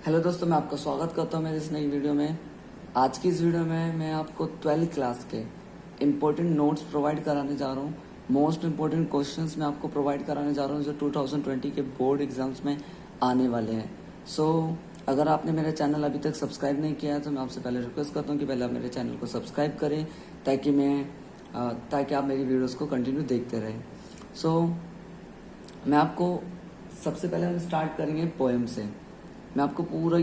Hello दोस्तों, मैं आपका स्वागत करता हूँ मेरी इस नई वीडियो में। आज की इस वीडियो में मैं आपको 12th क्लास के इम्पोर्टेंट नोट्स प्रोवाइड कराने जा रहा हूँ। मोस्ट इम्पोर्टेंट क्वेश्चंस मैं आपको प्रोवाइड कराने जा रहा हूँ जो 2020 के बोर्ड एग्जाम्स में आने वाले हैं। अगर आपने मेरा चैनल अभी तक सब्सक्राइब नहीं किया है तो मैं आपसे पहले रिक्वेस्ट करता हूँ कि पहले आप मेरे चैनल को सब्सक्राइब करें ताकि आप मेरी वीडियोज़ को कंटिन्यू देखते रहें। मैं आपको सबसे पहले हम स्टार्ट करेंगे पोएम से। मैं आपको पूरे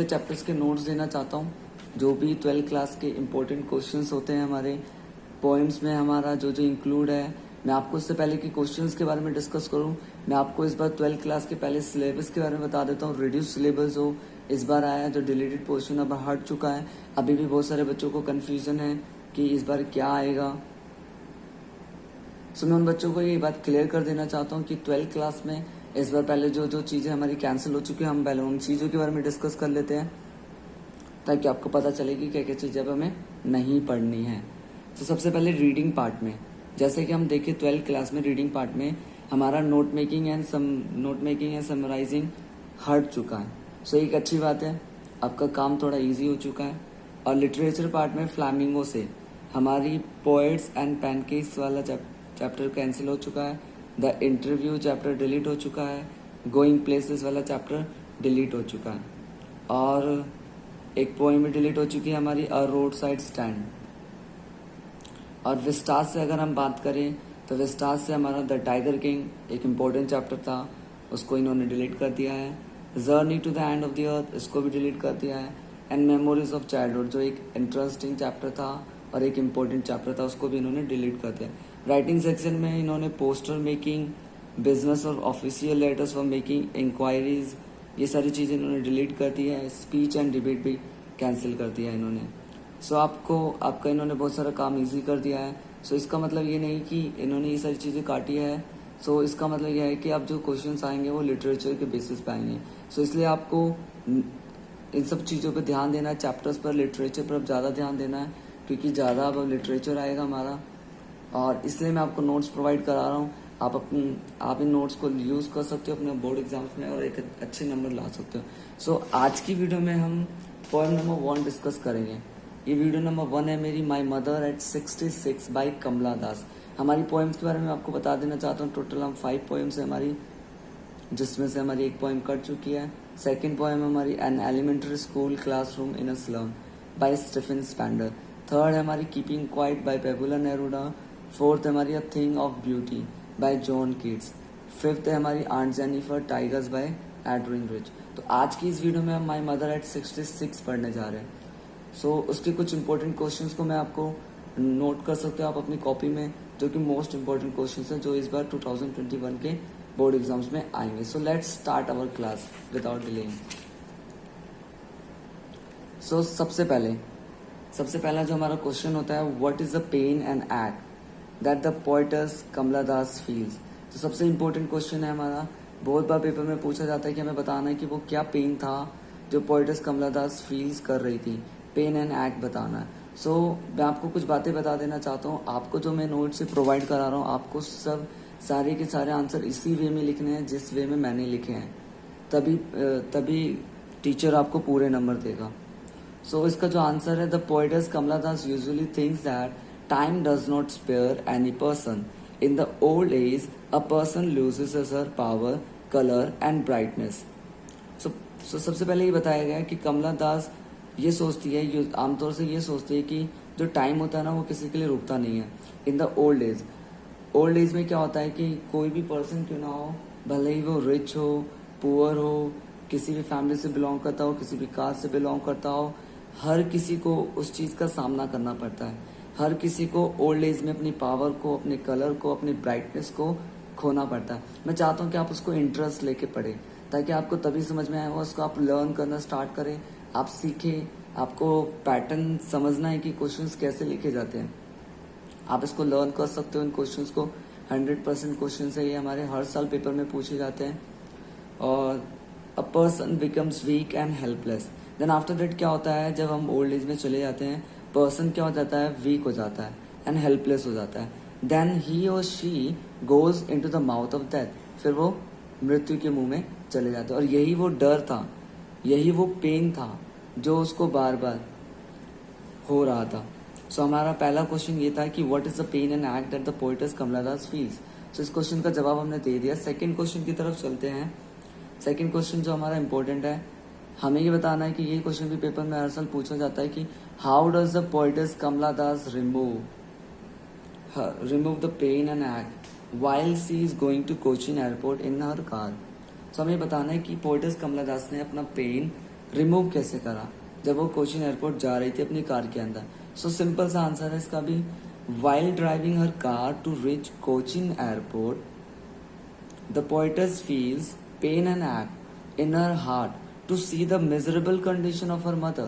चैप्टर्स के नोट्स देना चाहता हूँ। जो भी 12th क्लास के इम्पोर्टेंट क्वेश्चंस होते हैं हमारे पोएम्स में, हमारा जो जो इंक्लूड है, मैं आपको इससे पहले कि क्वेश्चंस के बारे में डिस्कस करूँ, मैं आपको इस बार 12th क्लास के पहले सिलेबस के बारे में बता देता हूँ। रिड्यूस सिलेबस जो इस बार आया है, जो डिलीटेड पोर्शन अब हट चुका है। अभी भी बहुत सारे बच्चों को कन्फ्यूजन है कि इस बार क्या आएगा। मैं उन बच्चों को ये बात क्लियर कर देना चाहता हूँ कि 12th क्लास में इस बार पहले जो जो चीज़ें हमारी कैंसिल हो चुकी है, हम पहले उन चीज़ों के बारे में डिस्कस कर लेते हैं ताकि आपको पता चले कि क्या क्या चीज़ें अब हमें नहीं पढ़नी है। सबसे पहले रीडिंग पार्ट में, जैसे कि हम देखें 12th क्लास में रीडिंग पार्ट में हमारा नोट मेकिंग एंड समराइजिंग हट चुका है। एक अच्छी बात है, आपका काम थोड़ा ईजी हो चुका है। और लिटरेचर पार्ट में फ्लैमिंगो से हमारी पोएट्स एंड पैनकेक्स वाला चैप्टर कैंसिल हो चुका है। द इंटरव्यू चैप्टर डिलीट हो चुका है। गोइंग प्लेसेस वाला चैप्टर डिलीट हो चुका है। और एक पोएम भी डिलीट हो चुकी है हमारी, अ रोड साइड स्टैंड। और विस्टास से अगर हम बात करें तो विस्टास से हमारा द टाइगर किंग एक इम्पोर्टेंट चैप्टर था, उसको इन्होंने डिलीट कर दिया है। Journey to the end of the earth, इसको भी डिलीट कर दिया है। एंड मेमोरीज ऑफ चाइल्डहुड जो एक इंटरेस्टिंग चैप्टर था और एक इम्पोर्टेंट चैप्टर था, उसको भी इन्होंने डिलीट कर दिया। राइटिंग सेक्शन में इन्होंने पोस्टर मेकिंग, बिजनेस और official letters for making inquiries, ये सारी चीज़ें इन्होंने डिलीट कर दी है। स्पीच एंड डिबेट भी कैंसिल कर दिया इन्होंने। आपका इन्होंने बहुत सारा काम इजी कर दिया है। इसका मतलब ये नहीं कि इन्होंने ये सारी चीज़ें काटी है। इसका मतलब यह है कि आप जो क्वेश्चंस आएंगे वो लिटरेचर के बेसिस पे आएंगे। इसलिए आपको इन सब चीज़ों पे ध्यान देना है, चैप्टर्स पर, लिटरेचर पर ज़्यादा ध्यान देना है, क्योंकि ज़्यादा अब लिटरेचर आएगा हमारा। और इसलिए मैं आपको नोट्स प्रोवाइड करा रहा हूँ। आप इन नोट्स को यूज़ कर सकते हो अपने बोर्ड एग्जाम्स में और एक अच्छे नंबर ला सकते हो। आज की वीडियो में हम पोएम नंबर 1 डिस्कस करेंगे। ये वीडियो नंबर 1 है मेरी, माई मदर एट 66 बाई कमला दास। हमारी पोएम्स के बारे में आपको बता देना चाहता हूँ। टोटल हम 5 पोएम्स है हमारी, जिसमें से हमारी एक पोएम कट चुकी है। सेकेंड पोएम हमारी an elementary school classroom in a slum by Stephen Spender. Third है हमारी keeping quiet by Pablo Neruda. Fourth है हमारी a thing of beauty by John Keats. Fifth है हमारी aunt Jennifer tigers by Edwin Rich. तो आज की इस वीडियो में हम माई मदर एट 66 पढ़ने जा रहे हैं। उसके कुछ इंपॉर्टेंट क्वेश्चंस को मैं आपको नोट कर सकते हो आप अपनी कॉपी में, जो कि मोस्ट इंपॉर्टेंट क्वेश्चंस हैं जो इस बार 2021 के बोर्ड एग्जाम्स में आएंगे। Let's start our class without delaying. सबसे पहला जो हमारा क्वेश्चन होता है, what is the pain and एक्ट that the poetess Kamala Das feels. तो सबसे इम्पोर्टेंट क्वेश्चन है हमारा, बहुत बार पेपर में पूछा जाता है कि हमें बताना है कि वो क्या पेन था जो पोएटेस कमला दास फील्स कर रही थी। पेन एंड एक्ट बताना है। मैं आपको कुछ बातें बता देना चाहता हूँ। आपको जो मैं नोट से प्रोवाइड करा रहा हूँ, आपको सारे के सारे आंसर इसी वे में लिखने हैं जिस वे में मैंने लिखे हैं, तभी टीचर आपको पूरे नंबर देगा। इसका जो आंसर है, the poetess Kamala Das usually thinks that time does not spare any person. In the old age a person loses her power, colour and brightness. सबसे पहले ये बताया गया है कि कमला दास ये सोचती है, आमतौर से ये सोचती है कि जो टाइम होता है ना, वो किसी के लिए रुकता नहीं है। इन द ओल्ड एज में क्या होता है कि कोई भी पर्सन क्यों ना हो, भले ही वो रिच हो, पुअर हो, किसी भी फैमिली से बिलोंग करता हो, किसी भी कास्ट से बिलोंग करता हो, हर किसी को उस चीज़ का सामना करना पड़ता है। हर किसी को ओल्ड एज में अपनी पावर को, अपने कलर को, अपनी ब्राइटनेस को खोना पड़ता है। मैं चाहता हूँ कि आप उसको इंटरेस्ट लेके पढ़ें, ताकि आपको तभी समझ में आएगा। उसको आप लर्न करना स्टार्ट करें, आप सीखें। आपको पैटर्न समझना है कि क्वेश्चंस कैसे लिखे जाते हैं। आप इसको लर्न कर सकते हो इन क्वेश्चंस को। 100% क्वेश्चन है ये, हमारे हर साल पेपर में पूछे जाते हैं। और a person becomes weak and helpless. Then after that क्या होता है, जब हम ओल्ड एज में चले जाते हैं, पर्सन क्या हो जाता है, वीक हो जाता है एंड हेल्पलेस हो जाता है। देन ही और she goes into the mouth of death. फिर वो मृत्यु के मुंह में चले जाते। और यही वो डर था, यही वो पेन था जो उसको बार बार हो रहा था। सो हमारा पहला क्वेश्चन ये था कि what is the pain and एक्ट that the poetess Kamala Das feels. So इस क्वेश्चन का जवाब हमने दे दिया। सेकंड क्वेश्चन की तरफ चलते हैं। सेकंड क्वेश्चन जो हमारा इंपॉर्टेंट है, हमें ये बताना है कि ये क्वेश्चन भी पेपर में हर साल पूछा जाता है कि how does the poetess Kamala Das remove the pain and एक्ट while she is going to Cochin airport in her car. तो हमें बताना है कि पोएटस कमला दास ने अपना पेन रिमूव कैसे करा जब वो कोचीन एयरपोर्ट जा रही थी अपनी कार के अंदर। सो सिंपल सा आंसर है इसका भी, while driving her car to reach Cochin airport the poetess feels pain and ache in her heart to see the miserable condition of her mother.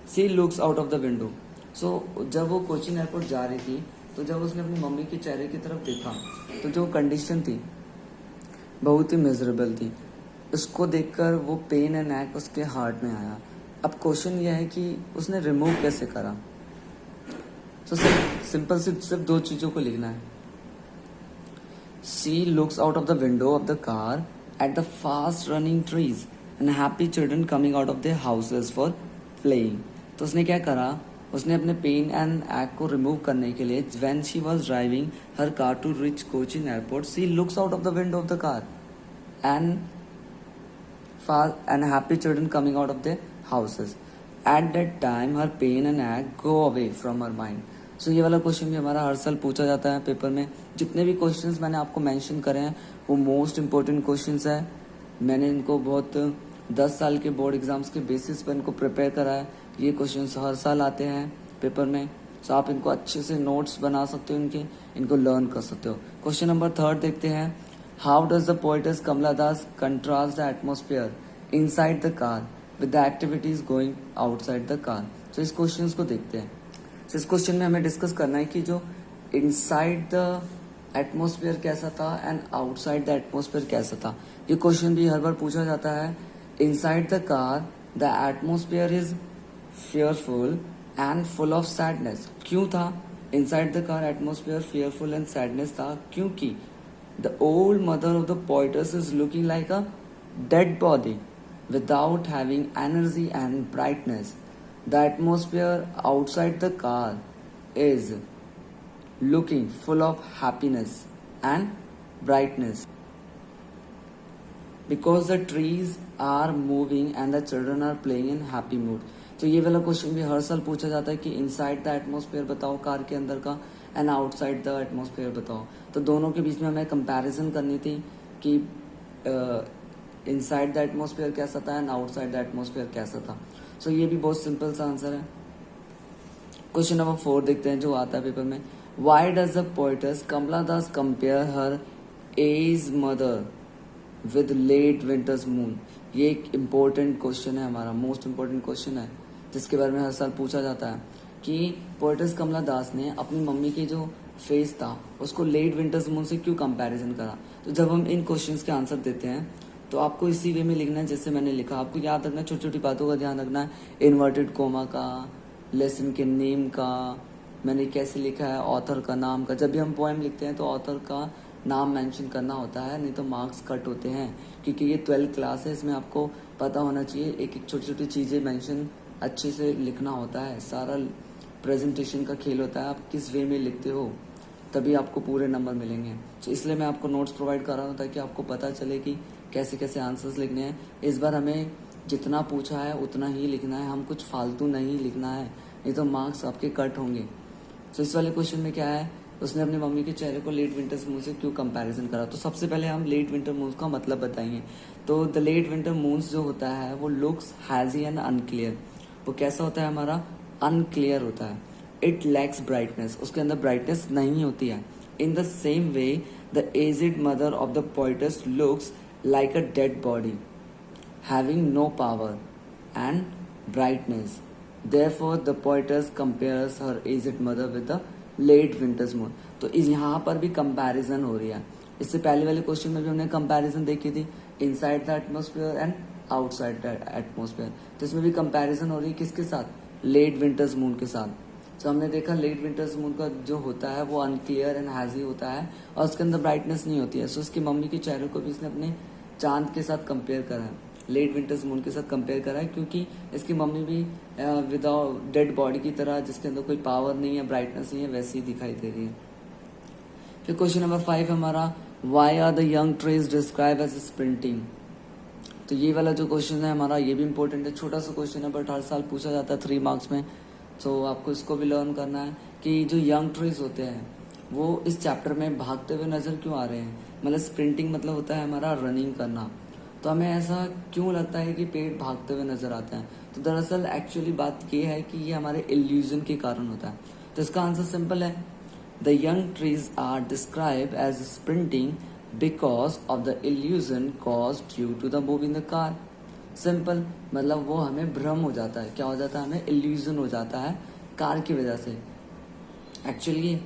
She looks out of the window. So जब वो Cochin airport जा रही थी तो जब उसने अपनी mummy के चेहरे की तरफ देखा तो जो कंडीशन थी बहुत ही मिजरेबल थी। उसको देखकर वो पेन एंड एक्ट उसके हार्ट में आया। अब क्वेश्चन यह है कि उसने रिमूव कैसे करा। तो सिंपल सिर्फ दो चीजों को लिखना है। She looks out of the window of the car at the fast running trees and happy children coming out of the houses for playing. तो उसने क्या करा, उसने अपने पेन एंड एक्ट को रिमूव करने के लिए when she was driving her car to reach Cochin airport she looks out of the window of the car and happy children coming out of their houses. At that time her pain and ache go away from her mind. So ये वाला question भी हमारा हर साल पूछा जाता है paper में। जितने भी क्वेश्चंस मैंने आपको मेंशन करे हैं वो मोस्ट इंपॉर्टेंट क्वेश्चंस है। मैंने इनको बहुत 10 साल के बोर्ड एग्जाम्स के बेसिस पर इनको प्रिपेयर करा है। ये क्वेश्चंस हर साल आते हैं पेपर में। सो आप इनको अच्छे से नोट्स बना सकते हो, इनको लर्न कर सकते हो। क्वेश्चन नंबर 3 देखते हैं। How does the poetess Kamala Das contrast the atmosphere inside the car with the activities going outside the car. तो इस क्वेश्चन को देखते हैं। तो इस क्वेश्चन में हमें डिस्कस करना है कि जो इनसाइड द एटमोस्फियर कैसा था एंड आउटसाइड द एटमोस्फियर कैसा था। ये क्वेश्चन भी हर बार पूछा जाता है। Inside the car the atmosphere is fearful and full of sadness। क्यों था inside the car atmosphere fearful and sadness था? क्योंकि the old mother of the poetess is looking like a dead body without having energy and brightness. The atmosphere outside the car is looking full of happiness and brightness because the trees are moving and the children are playing in happy mood। तो ये वाला question भी हर साल पूछा जाता है कि inside the atmosphere बताओ कार के अंदर का एंड आउटसाइड द एटमोस्फेयर बताओ। तो दोनों के बीच में हमें कंपैरिजन करनी थी कि इनसाइड द एटमोस्फेयर कैसा था एंड आउटसाइड द एटमोस्फेयर कैसा था। सो ये भी बहुत सिंपल सा आंसर है। क्वेश्चन नंबर 4 देखते हैं जो आता है पेपर में। Why does the poetess Kamala Das compare her aged mother with late winter's moon. ये एक इम्पोर्टेंट क्वेश्चन है, हमारा मोस्ट इम्पोर्टेंट क्वेश्चन है जिसके बारे में हर साल पूछा जाता है कि पोएटस कमला दास ने अपनी मम्मी के जो फेस था उसको लेट विंटर्स मून से क्यों कंपैरिजन करा। तो जब हम इन क्वेश्चंस के आंसर देते हैं तो आपको इसी वे में लिखना है जैसे मैंने लिखा। आपको याद रखना है, छोटी छोटी बातों का ध्यान रखना है। इन्वर्टेड कोमा का, लेसन के नेम का, मैंने कैसे लिखा है, ऑथर का नाम का। जब भी हम पोएम लिखते हैं तो ऑथर का नाम मेंशन करना होता है, नहीं तो मार्क्स कट होते हैं। क्योंकि ये 12th क्लास है, इसमें आपको पता होना चाहिए एक एक छोटी छोटी चीज़ें मेंशन अच्छे से लिखना होता है। सारा प्रेजेंटेशन का खेल होता है, आप किस वे में लिखते हो तभी आपको पूरे नंबर मिलेंगे। तो इसलिए मैं आपको नोट्स प्रोवाइड कर रहा हूँ ताकि आपको पता चले कि कैसे कैसे आंसर्स लिखने हैं। इस बार हमें जितना पूछा है उतना ही लिखना है, हम कुछ फालतू नहीं लिखना है, नहीं तो मार्क्स आपके कट होंगे। तो इस वाले क्वेश्चन में क्या है, उसने अपनी मम्मी के चेहरे को लेट विंटर्स मून से क्यों कंपैरिजन करा। तो सबसे पहले हम लेट विंटर मून का मतलब बताएंगे। तो द लेट विंटर मून्स जो होता है वो लुक्स हैजी एंड अनक्लियर। वो कैसा होता है, हमारा अनक्लियर होता है। इट लैक्स ब्राइटनेस, उसके अंदर ब्राइटनेस नहीं होती है। In the same way the aged mother of the poetess looks like a dead body having no power and brightness. Therefore the poetess compares her aged mother with the late winter's moon। तो यहाँ पर भी comparison हो रही है। इससे पहले वाले क्वेश्चन में भी हमने कंपैरिजन देखी थी, inside the atmosphere and outside the atmosphere. तो इसमें भी कंपैरिजन हो रही है किसके साथ, लेट विंटर्स मून के साथ। तो हमने देखा लेट विंटर्स मून का जो होता है वो अनक्लियर एंड हैजी होता है और उसके अंदर ब्राइटनेस नहीं होती है। सो उसकी मम्मी के चेहरे को भी इसने अपने चांद के साथ कंपेयर करा है, लेट विंटर्स मून के साथ कंपेयर करा है, क्योंकि इसकी मम्मी भी विदाउट डेड बॉडी की तरह, जिसके अंदर कोई पावर नहीं है, ब्राइटनेस नहीं है, वैसी ही दिखाई दे रही है। फिर क्वेश्चन नंबर 5 हमारा, why are the young trees describe as sprinting. तो ये वाला जो क्वेश्चन है हमारा, ये भी इंपॉर्टेंट है, छोटा सा क्वेश्चन है बट हर साल पूछा जाता है 3 मार्क्स में। तो आपको इसको भी लर्न करना है कि जो यंग ट्रीज होते हैं वो इस चैप्टर में भागते हुए नजर क्यों आ रहे हैं। मतलब स्प्रिंटिंग मतलब होता है हमारा रनिंग करना, तो हमें ऐसा क्यों लगता है कि पेड़ भागते हुए नजर आते हैं। तो दरअसल एक्चुअली बात ये है कि ये हमारे इल्यूजन के कारण होता है। तो इसका आंसर सिंपल है, the young trees are describe as sprinting because of the illusion caused due to the move in the car. Simple, मतलब वो हमें भ्रम हो जाता है, क्या हो जाता है, हमें इल्यूजन हो जाता है कार की वजह से। एक्चुअली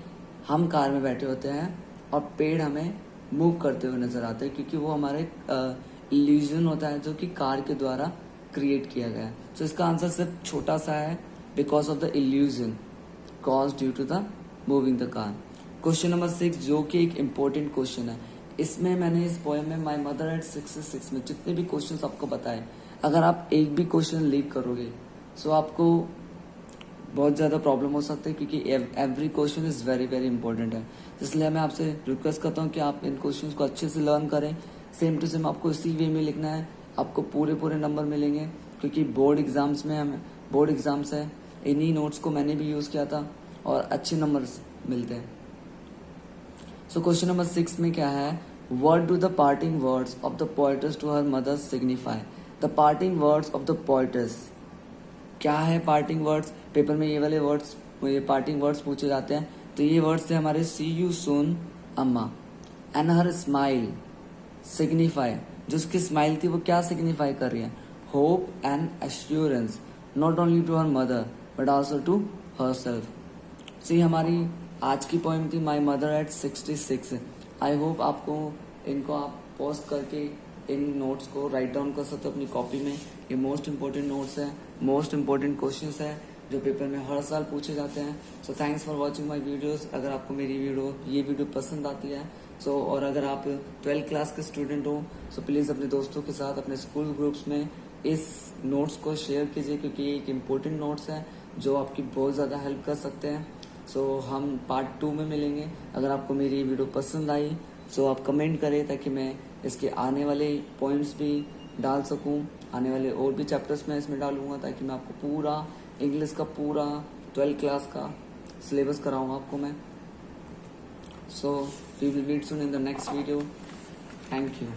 हम कार में बैठे होते हैं और पेड़ हमें मूव करते हुए नजर आते हैं, क्योंकि वो हमारे इल्यूजन होता है जो कि कार के द्वारा क्रिएट किया गया है। तो इसका आंसर सिर्फ छोटा सा है, because of the illusion cause due to the moving the car. Question number 6 जो कि एक इम्पोर्टेंट क्वेश्चन है, इसमें मैंने इस पोएम में माई मदर एट 66 में जितने भी क्वेश्चंस आपको बताए, अगर आप एक भी क्वेश्चन लीक करोगे सो आपको बहुत ज़्यादा प्रॉब्लम हो सकता है, क्योंकि every question is very very important है। इसलिए मैं आपसे रिक्वेस्ट करता हूँ कि आप इन क्वेश्चन को अच्छे से लर्न करें, सेम टू सेम आपको इसी वे में लिखना है, आपको पूरे पूरे नंबर मिलेंगे, क्योंकि बोर्ड एग्जाम्स में हमें बोर्ड एग्जाम्स है, इन्हीं नोट्स को मैंने भी यूज़ किया था और अच्छे नंबर्स मिलते हैं। सो क्वेश्चन नंबर 6 में क्या है, what do the parting words of the poets to her mother signify. The parting words of the poets, क्या है पार्टिंग वर्ड्स। पेपर में ये वाले वर्ड्स, ये पार्टिंग वर्ड्स पूछे जाते हैं। तो ये वर्ड्स थे हमारे, सी यू सून अम्मा, एंड हर स्माइल सिग्निफाई, जो उसकी स्माइल थी वो क्या सिग्निफाई कर रही है, hope and assurance, not only to her mother but also to herself. See हमारी आज की पोएम थी my mother at 66। I hope आपको इनको आप पोस्ट करके इन नोट्स को राइट डाउन कर सकते हो अपनी कॉपी में। ये मोस्ट इंपॉर्टेंट नोट्स है, मोस्ट इंपॉर्टेंट क्वेश्चंस है जो पेपर में हर साल पूछे जाते हैं। So thanks for watching my videos. अगर आपको मेरी ये वीडियो पसंद आती है और अगर आप 12th क्लास के स्टूडेंट हो सो प्लीज़ अपने दोस्तों के साथ अपने स्कूल ग्रुप्स में इस नोट्स को शेयर कीजिए, क्योंकि ये एक इम्पोर्टेंट नोट्स है जो आपकी बहुत ज़्यादा हेल्प कर सकते हैं। हम पार्ट 2 में मिलेंगे। अगर आपको मेरी वीडियो पसंद आई आप कमेंट करें, ताकि मैं इसके आने वाले पॉइंट्स भी डाल सकूं, आने वाले और भी चैप्टर्स मैं इसमें डालूंगा, ताकि मैं आपको पूरा इंग्लिश का पूरा 12th क्लास का सिलेबस कराऊंगा आपको मैं। We will meet soon in the next video. Thank you.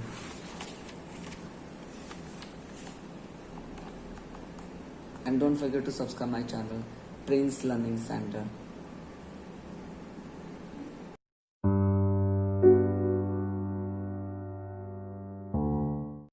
And don't forget to subscribe my channel, Prince Learning Center.